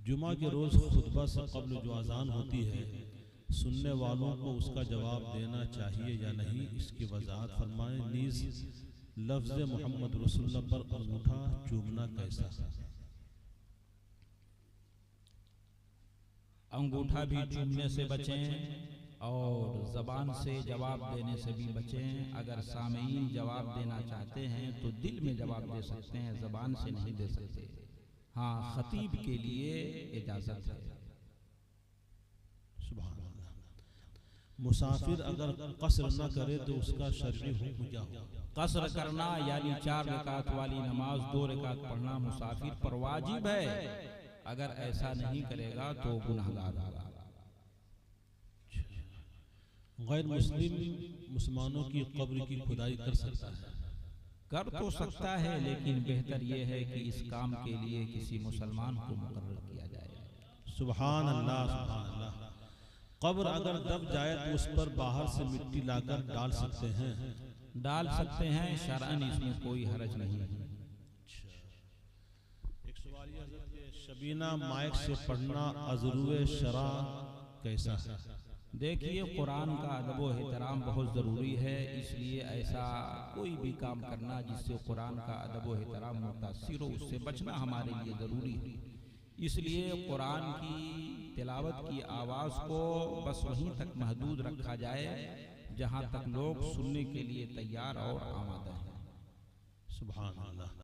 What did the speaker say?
جمعہ کے روز خطبہ سے قبل جو اذان ہوتی ہے سننے والوں کو اس کا جواب دینا چاہیے یا نہیں، اس کی وضاحت فرمائیں۔ نیز لفظ محمد رسول اللہ پر انگوٹھا چومنا کیسا؟ انگوٹھا بھی چومنے سے بچیں اور زبان سے جواب دینے سے بھی بچیں۔ اگر سامعین جواب دینا چاہتے ہیں تو دل میں جواب دے سکتے ہیں، زبان سے نہیں دے سکتے۔ ہاں، خطیب کے لیے اجازت ہے۔ سبحان اللہ۔ مسافر اگر قصر نہ کرے تو اس کا شرعی حکم کیا ہو؟ قصر کرنا یعنی 4 رکعت والی نماز 2 رکعت پڑھنا مسافر پر واجب ہے۔ اگر ایسا نہیں کرے گا تو گناہگار ہوگا۔ غیر مسلم مسلمانوں کی قبر کی کھدائی کر سکتا ہے؟ کر تو سکتا ہے، لیکن بہتر یہ ہے کہ اس کام کے لیے کسی مسلمان کو مقرر کیا جائے۔ سبحان اللہ، سبحان اللہ۔ قبر اگر دب جائے تو اس پر باہر سے مٹی لا کر ڈال سکتے ہیں؟ ڈال سکتے ہیں، شرعاً اس میں کوئی حرج نہیں ہے۔ ایک سوالیہ حضرت کہ شبینہ مائک سے پڑھنا ازرو شرع کیسا ہے؟ دیکھیے، قرآن کا ادب و احترام بہت ضروری ہے، اس لیے ایسا کوئی بھی کام کرنا جس سے قرآن کا ادب و احترام متاثر ہو، اس سے بچنا ہمارے لیے ضروری ہے۔ اس لیے قرآن کی تلاوت کی آواز کو بس وہیں تک محدود رکھا جائے جہاں تک لوگ سننے کے لیے تیار اور آمادہ ہیں۔ سبحان اللہ۔